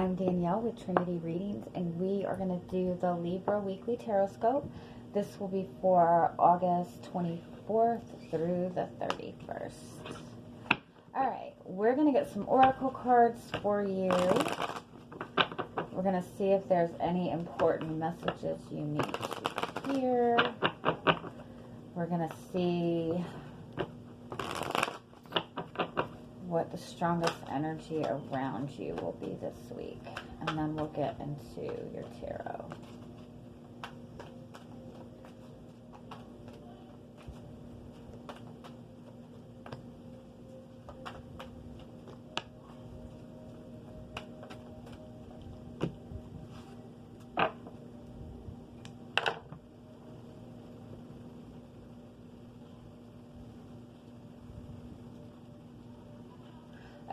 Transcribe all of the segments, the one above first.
I'm Danielle with Trinity Readings, and we are going to do the Libra Weekly Tarotscope. This will be for August 24th through the 31st. Alright, we're going to get some oracle cards for you. We're going to see if there's any important messages you need to hear. We're going to see what the strongest energy around you will be this week. And then we'll get into your tarot.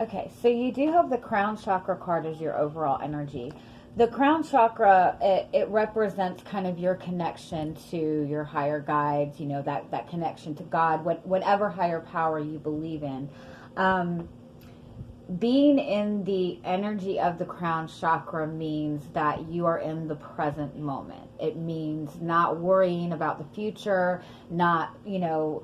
Okay, so you do have the crown chakra card as your overall energy. The crown chakra, it represents kind of your connection to your higher guides, you know, that connection to God, whatever higher power you believe in. Being in the energy of the crown chakra means that you are in the present moment. It means not worrying about the future, not, you know,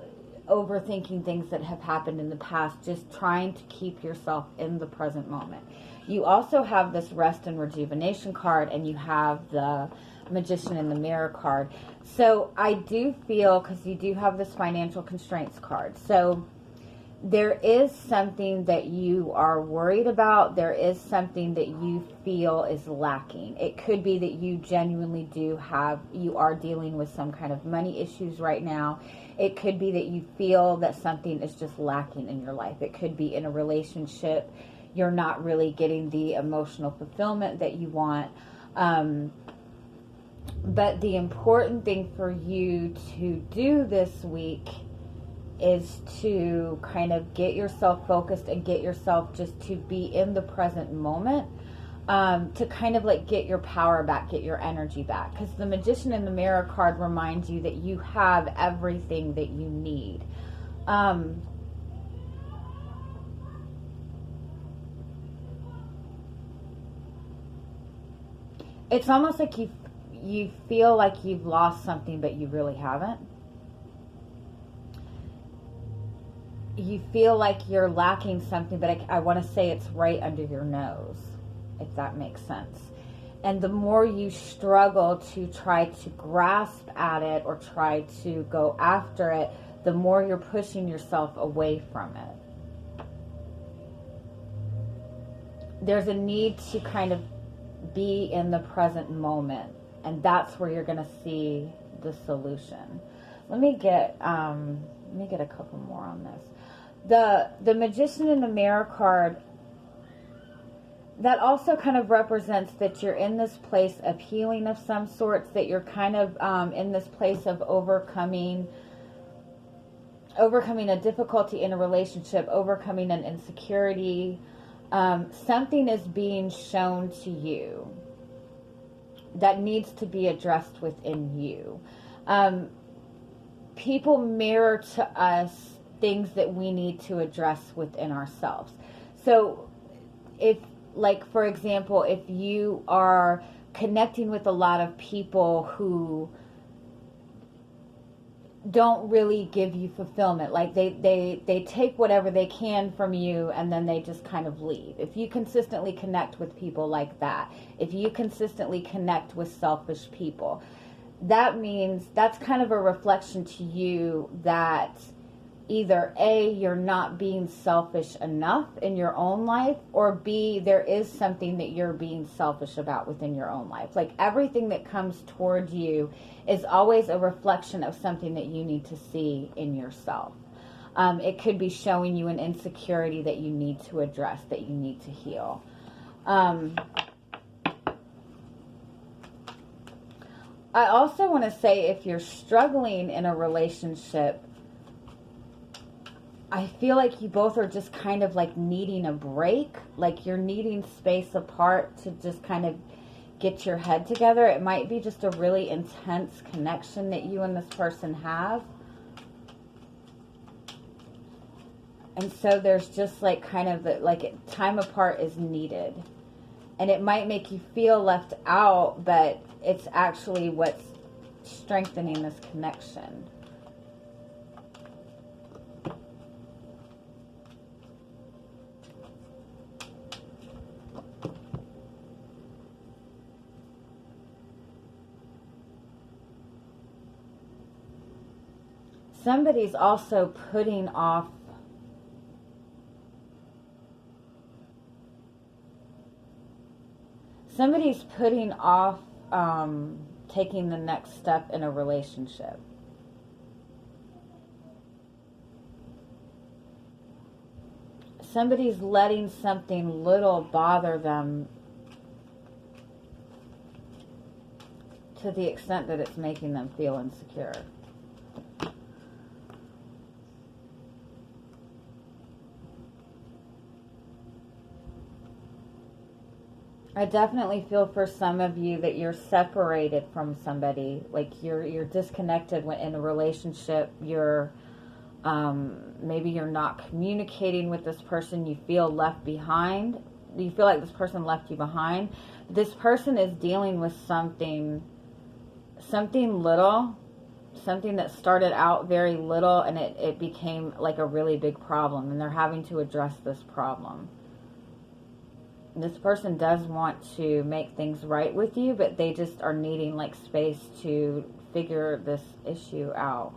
overthinking things that have happened in the past, just trying to keep yourself in the present moment. You also have this rest and rejuvenation card, and you have the magician in the mirror card. So I do feel, because you do have this financial constraints card, so there is something that you are worried about. There is something that you feel is lacking. It could be that you genuinely you are dealing with some kind of money issues right now. It could be that you feel that something is just lacking in your life. It could be in a relationship. You're not really getting the emotional fulfillment that you want. But the important thing for you to do this week is to kind of get yourself focused and get yourself just to be in the present moment, to kind of like get your power back, get your energy back. Because the magician in the mirror card reminds you that you have everything that you need. It's almost like you feel like you've lost something, but you really haven't. You feel like you're lacking something, but I want to say it's right under your nose, if that makes sense. And the more you struggle to try to grasp at it or try to go after it, the more you're pushing yourself away from it. There's a need to kind of be in the present moment, and that's where you're going to see the solution. Let me get a couple more on this. The magician in the mirror card, that also kind of represents that you're in this place of healing of some sorts, that you're kind of in this place of overcoming a difficulty in a relationship, overcoming an insecurity. Something is being shown to you that needs to be addressed within you. People mirror to us things that we need to address within ourselves. So if, like, for example, if you are connecting with a lot of people who don't really give you fulfillment, like they take whatever they can from you and then they just kind of leave. If you consistently connect with people like that, if you consistently connect with selfish people, that means that's kind of a reflection to you that either A, you're not being selfish enough in your own life, or B, there is something that you're being selfish about within your own life. Like, everything that comes toward you is always a reflection of something that you need to see in yourself. It could be showing you an insecurity that you need to address, that you need to heal. I also want to say, if you're struggling in a relationship, I feel like you both are just kind of like needing a break. Like, you're needing space apart to just kind of get your head together. It might be just a really intense connection that you and this person have. And so there's just like kind of like time apart is needed. And it might make you feel left out, but it's actually what's strengthening this connection. Somebody's also putting off taking the next step in a relationship. Somebody's letting something little bother them to the extent that it's making them feel insecure. I definitely feel for some of you that you're separated from somebody, like you're disconnected when in a relationship. You're maybe you're not communicating with this person. You feel left behind. You feel like this person left you behind. This person is dealing with something little, something that started out very little, and it became like a really big problem, and they're having to address this problem. This person does want to make things right with you, but they just are needing like space to figure this issue out.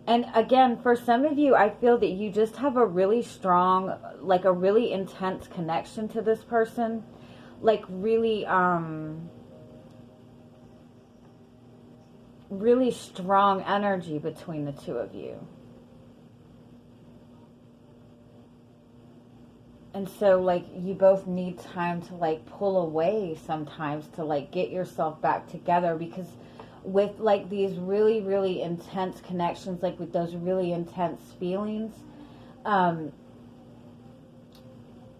And again, for some of you, I feel that you just have a really strong, like a really intense connection to this person. Like really, really strong energy between the two of you. And so, like, you both need time to, like, pull away sometimes to, like, get yourself back together. Because with, like, these really, really intense connections, like, with those really intense feelings,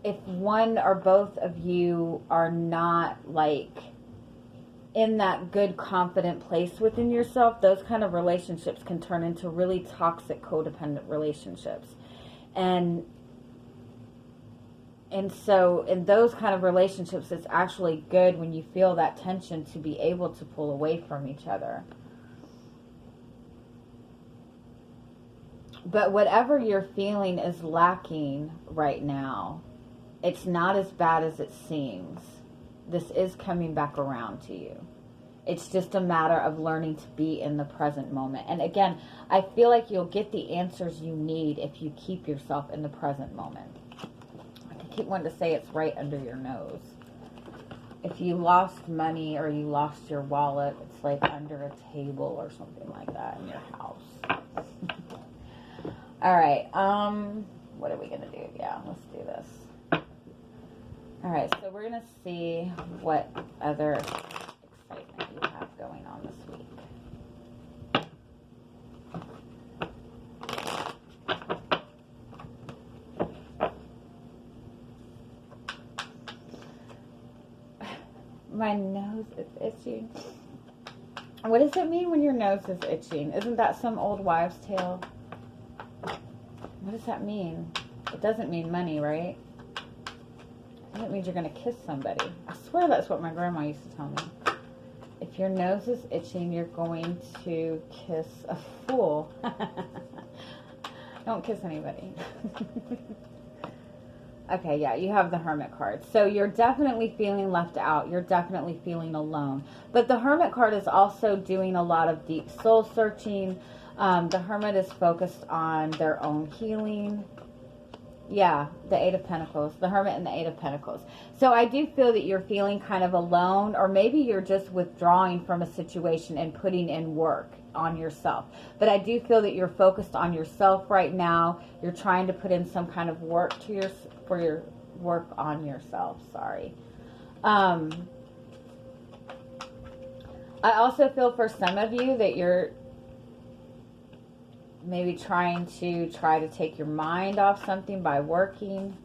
if one or both of you are not, like, in that good, confident place within yourself, those kind of relationships can turn into really toxic, codependent relationships. And so in those kind of relationships, it's actually good when you feel that tension to be able to pull away from each other. But whatever you're feeling is lacking right now. It's not as bad as it seems. This is coming back around to you. It's just a matter of learning to be in the present moment. And again, I feel like you'll get the answers you need if you keep yourself in the present moment. I keep wanting to say it's right under your nose. If you lost money or you lost your wallet, it's like under a table or something like that in your house. All right. What are we going to do? Yeah, let's do this. All right. So we're going to see what other excitement you have going on this week. My nose is itching. What does it mean when your nose is itching? Isn't that some old wives' tale? What does that mean? It doesn't mean money, right? It means you're going to kiss somebody. I swear that's what my grandma used to tell me. If your nose is itching, you're going to kiss a fool. Don't kiss anybody. Okay, yeah, you have the Hermit card. So you're definitely feeling left out. You're definitely feeling alone. But the Hermit card is also doing a lot of deep soul searching. The Hermit is focused on their own healing. Yeah, the Eight of Pentacles. The Hermit and the Eight of Pentacles. So I do feel that you're feeling kind of alone, or maybe you're just withdrawing from a situation and putting in work on yourself. But I do feel that you're focused on yourself right now. You're trying to put in some kind of work to your work on yourself. Sorry. I also feel for some of you that you're maybe trying to take your mind off something by working.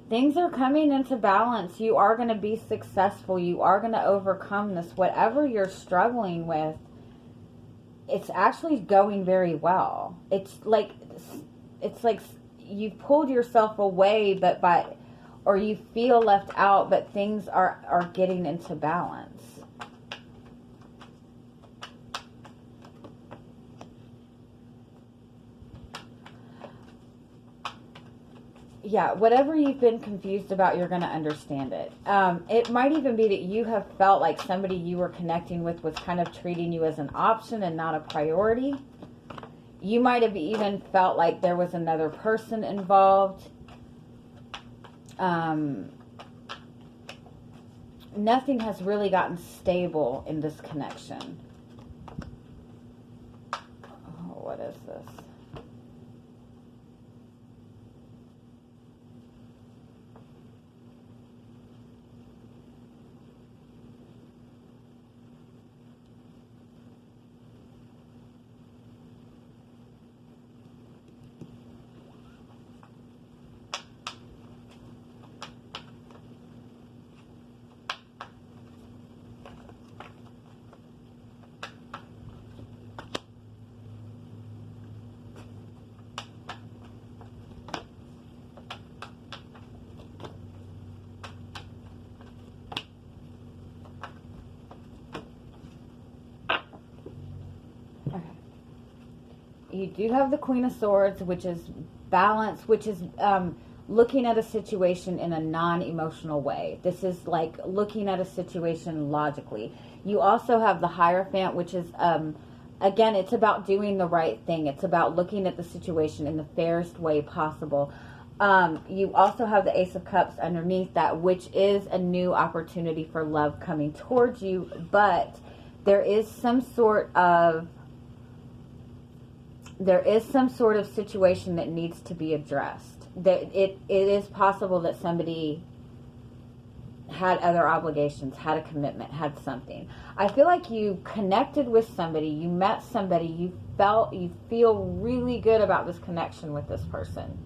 things are coming into balance. You are going to be successful. You are going to overcome this. Whatever you're struggling with, it's actually going very well. It's like you've pulled yourself away, or you feel left out, but things are getting into balance. Yeah, whatever you've been confused about, you're going to understand it. It might even be that you have felt like somebody you were connecting with was kind of treating you as an option and not a priority. You might have even felt like there was another person involved. Nothing has really gotten stable in this connection. Oh, what is this? You do have the Queen of Swords, which is balance, which is looking at a situation in a non-emotional way. This is like looking at a situation logically. You also have the Hierophant, which is, again, it's about doing the right thing. It's about looking at the situation in the fairest way possible. You also have the Ace of Cups underneath that, which is a new opportunity for love coming towards you, but there is some sort of situation that needs to be addressed. That it is possible that somebody had other obligations, had a commitment, had something. I feel like you connected with somebody, you met somebody, you feel really good about this connection with this person.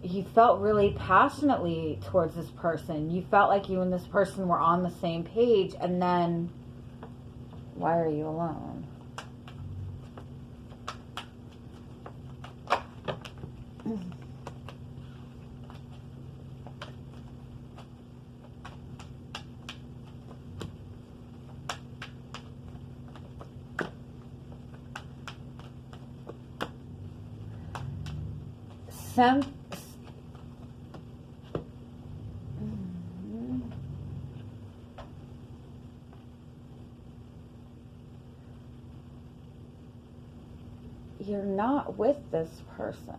You felt really passionately towards this person. You felt like you and this person were on the same page, and then why are you alone? You're not with this person.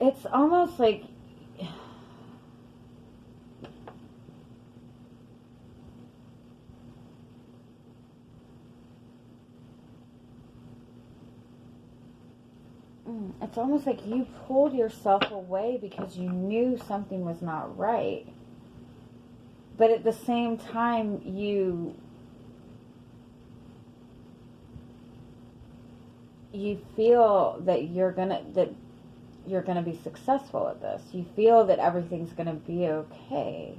It's almost like you pulled yourself away because you knew something was not right. But at the same time, you feel that you're gonna be successful at this. You feel that everything's gonna be okay.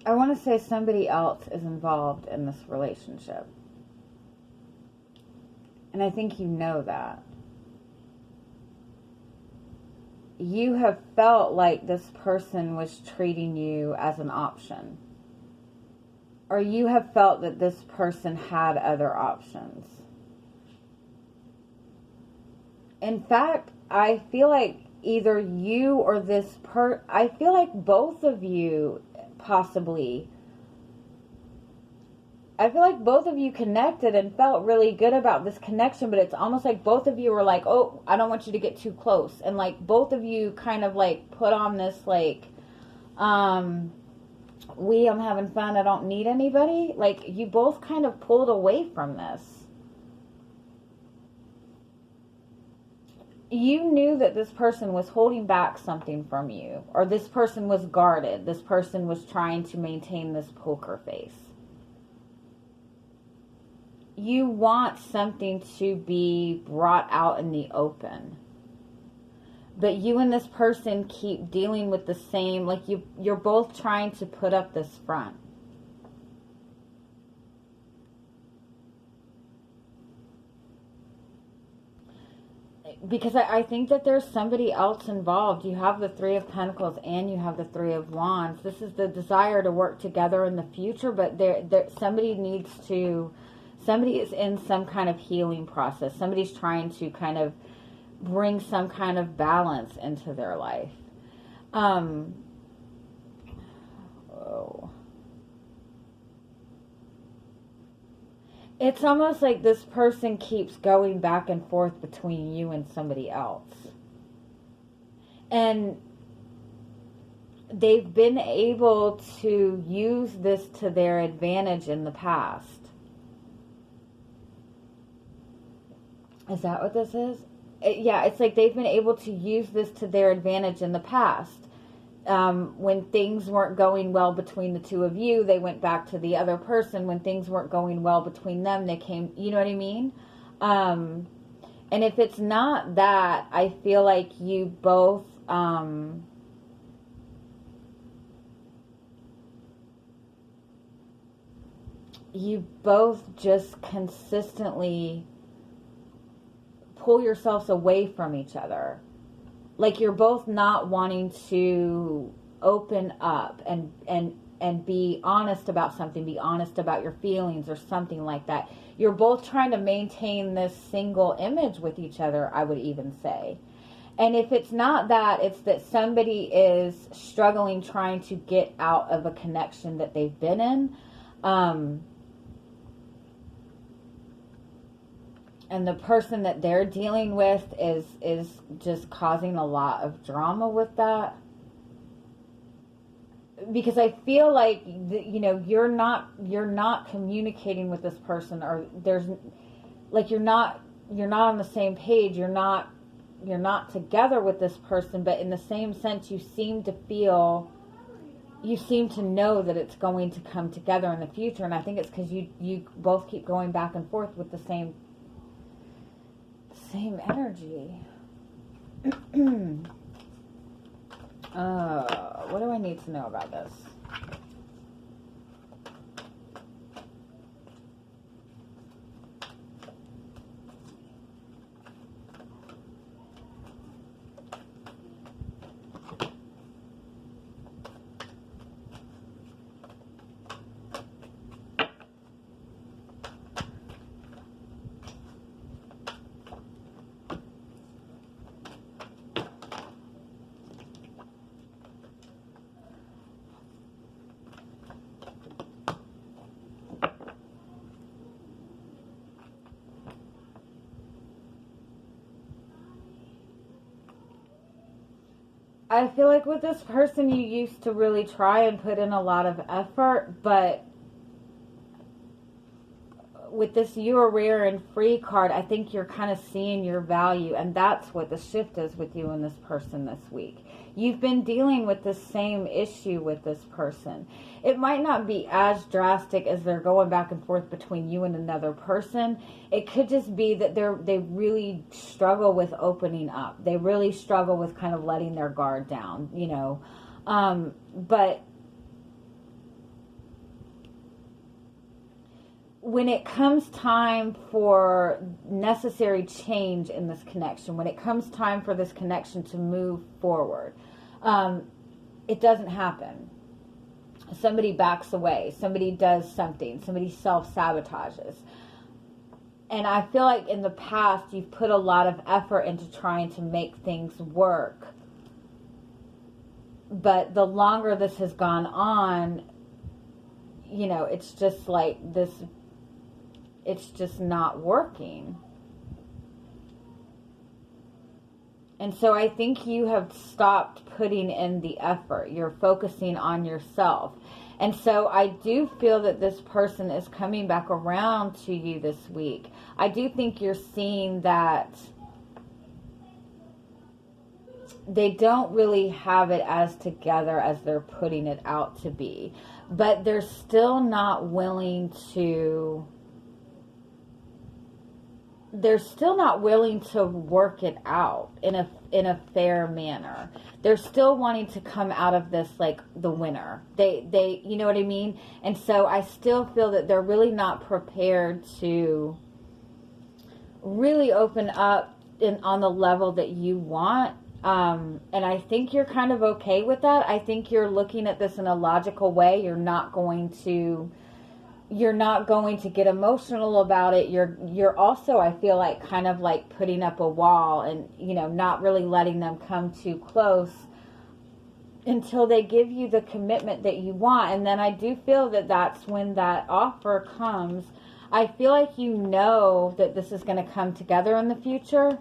I want to say somebody else is involved in this relationship. And I think you know that. You have felt like this person was treating you as an option. Or you have felt that this person had other options. In fact, I feel like either you or I feel like both of you possibly, I feel like both of you connected and felt really good about this connection, but it's almost like both of you were like, oh, I don't want you to get too close. And like both of you kind of like put on this like, I'm having fun, I don't need anybody. Like you both kind of pulled away from this. You knew that this person was holding back something from you, or this person was guarded. This person was trying to maintain this poker face. You want something to be brought out in the open. But you and this person keep dealing with the same, like you're both trying to put up this front. Because I think that there's somebody else involved. You have the Three of Pentacles and you have the Three of Wands. This is the desire to work together in the future, but somebody is in some kind of healing process. Somebody's trying to kind of bring some kind of balance into their life. It's almost like this person keeps going back and forth between you and somebody else. And they've been able to use this to their advantage in the past. Is that what this is? Yeah, it's like they've been able to use this to their advantage in the past. When things weren't going well between the two of you, they went back to the other person. When things weren't going well between them, they came, you know what I mean? And if it's not that, I feel like you both, just consistently pull yourselves away from each other. Like you're both not wanting to open up and be honest about something, be honest about your feelings or something like that. You're both trying to maintain this single image with each other, I would even say. And if it's not that, it's that somebody is struggling trying to get out of a connection that they've been in. And the person that they're dealing with is just causing a lot of drama with that. Because I feel like, you're not communicating with this person, or there's like, you're not on the same page. You're not together with this person, but in the same sense, you seem to know that it's going to come together in the future. And I think it's because you both keep going back and forth with the same energy. What do I need to know about this? I feel like with this person, you used to really try and put in a lot of effort, but with this You Are Rare and Free card, I think you're kind of seeing your value, and that's what the shift is with you and this person this week. You've been dealing with the same issue with this person. It might not be as drastic as they're going back and forth between you and another person. It could just be that they really struggle with opening up. They really struggle with kind of letting their guard down, But when it comes time for necessary change in this connection, when it comes time for this connection to move forward, it doesn't happen. Somebody backs away. Somebody does something. Somebody self-sabotages. And I feel like in the past, you've put a lot of effort into trying to make things work. But the longer this has gone on, you know, it's just like this, it's just not working. And so I think you have stopped putting in the effort. You're focusing on yourself. And so I do feel that this person is coming back around to you this week. I do think you're seeing that they don't really have it as together as they're putting it out to be. But they're still not willing to... They're still not willing to work it out in a fair manner. They're still wanting to come out of this like the winner. They you know what I mean? And so I still feel that they're really not prepared to really open up on the level that you want. And I think you're kind of okay with that. I think you're looking at this in a logical way. You're not going to get emotional about it. You're also, I feel like, kind of like putting up a wall and, you know, not really letting them come too close until they give you the commitment that you want. And then I do feel that that's when that offer comes. I feel like you know that this is going to come together in the future.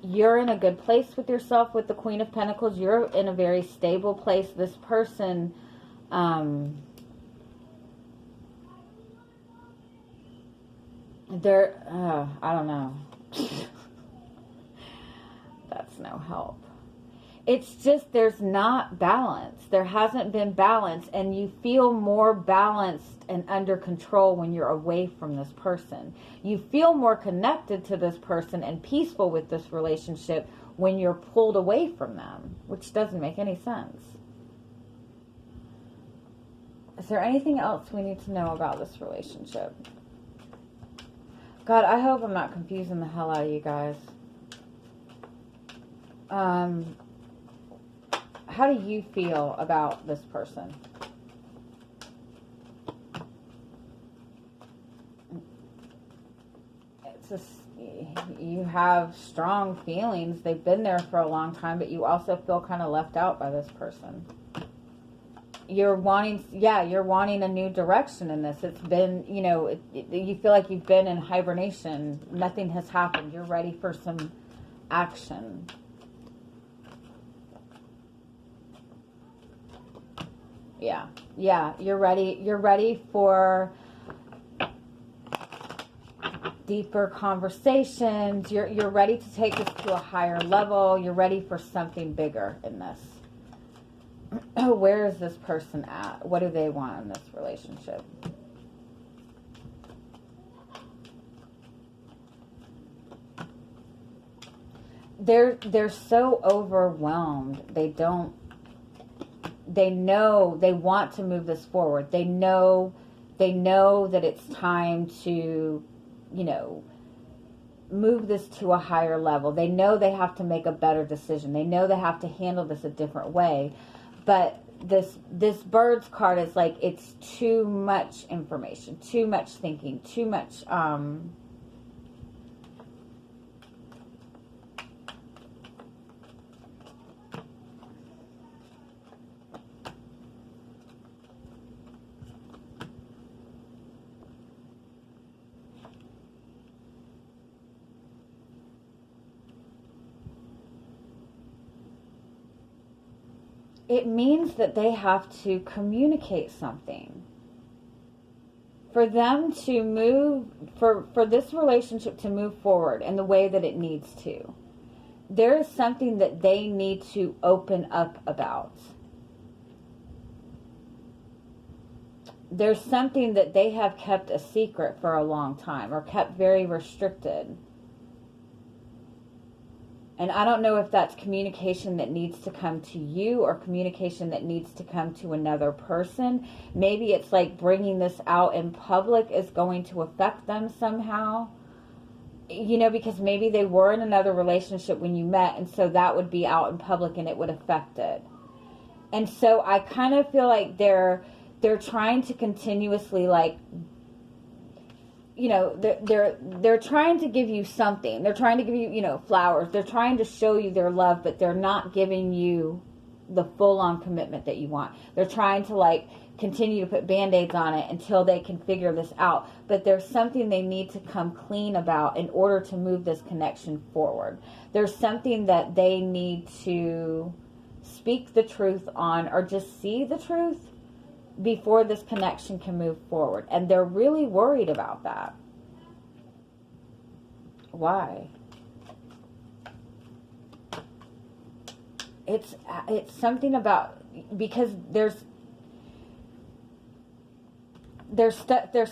You're in a good place with yourself with the Queen of Pentacles. You're in a very stable place. This person, I don't know. That's no help. It's just there's not balance. There hasn't been balance, and you feel more balanced and under control when you're away from this person. You feel more connected to this person and peaceful with this relationship when you're pulled away from them, which doesn't make any sense. Is there anything else we need to know about this relationship? God, I hope I'm not confusing the hell out of you guys. How do you feel about this person? It's just, you have strong feelings. They've been there for a long time, but you also feel kind of left out by this person. You're wanting a new direction in this. It's been, you know, you feel like you've been in hibernation. Nothing has happened. You're ready for some action. Yeah, you're ready. You're ready for deeper conversations. You're ready to take this to a higher level. You're ready for something bigger in this. Where is this person at? What do they want in this relationship? They're so overwhelmed. They know they want to move this forward. They know that it's time to, you know, move this to a higher level. They know they have to make a better decision. They know they have to handle this a different way. But this Birds card is like, it's too much information, too much thinking, too much it means that they have to communicate something. For them to move, for this relationship to move forward in the way that it needs to, there is something that they need to open up about. There's something that they have kept a secret for a long time, or kept very restricted. And I don't know if that's communication that needs to come to you or communication that needs to come to another person. Maybe it's like bringing this out in public is going to affect them somehow. You know, because maybe they were in another relationship when you met, and so that would be out in public and it would affect it. And so I kind of feel like they're trying to continuously, like, you know, they're trying to give you something. They're trying to give you, you know, flowers. They're trying to show you their love, but they're not giving you the full-on commitment that you want. They're trying to, like, continue to put Band-Aids on it until they can figure this out. But there's something they need to come clean about in order to move this connection forward. There's something that they need to speak the truth on, or just see the truth before this connection can move forward. And they're really worried about that. Why? It's something about, because there's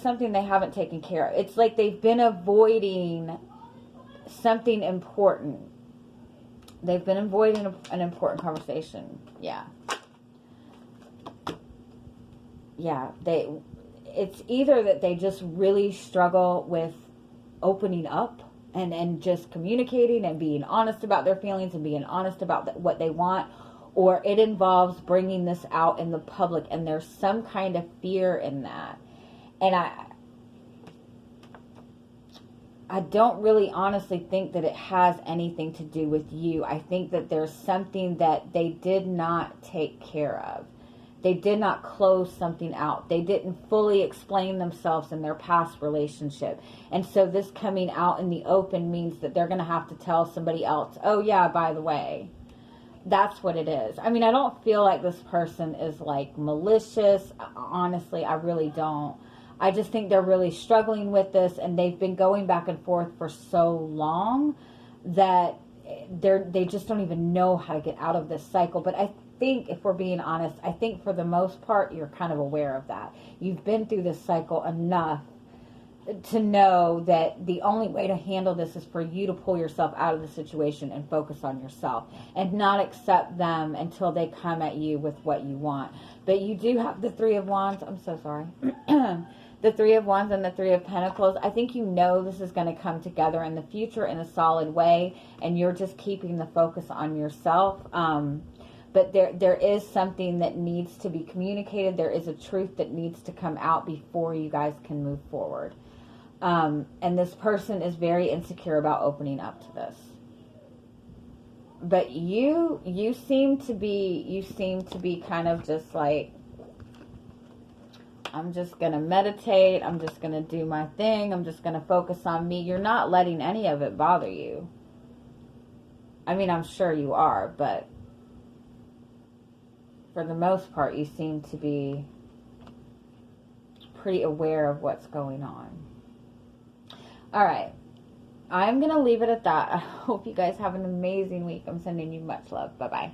something they haven't taken care of. It's like they've been avoiding something important. They've been avoiding an important conversation. Yeah. Yeah, it's either that they just really struggle with opening up and just communicating and being honest about their feelings and being honest about what they want, or it involves bringing this out in the public, and there's some kind of fear in that. And I don't really honestly think that it has anything to do with you. I think that there's something that they did not take care of. They did not close something out. They didn't fully explain themselves in their past relationship. And so this coming out in the open means that they're going to have to tell somebody else, oh yeah, by the way. That's what it is. I mean, I don't feel like this person is like malicious. Honestly, I really don't. I just think they're really struggling with this, and they've been going back and forth for so long that they just don't even know how to get out of this cycle. But I think, if we're being honest, I think for the most part, you're kind of aware of that. You've been through this cycle enough to know that the only way to handle this is for you to pull yourself out of the situation and focus on yourself and not accept them until they come at you with what you want. But you do have the Three of Wands. I'm so sorry. The Three of Wands and the Three of Pentacles. I think you know this is going to come together in the future in a solid way, and you're just keeping the focus on yourself. But there is something that needs to be communicated. There is a truth that needs to come out before you guys can move forward. And this person is very insecure about opening up to this. But you seem to be kind of just like, I'm just going to meditate. I'm just going to do my thing. I'm just going to focus on me. You're not letting any of it bother you. I mean, I'm sure you are, but for the most part, you seem to be pretty aware of what's going on. All right. I'm going to leave it at that. I hope you guys have an amazing week. I'm sending you much love. Bye-bye.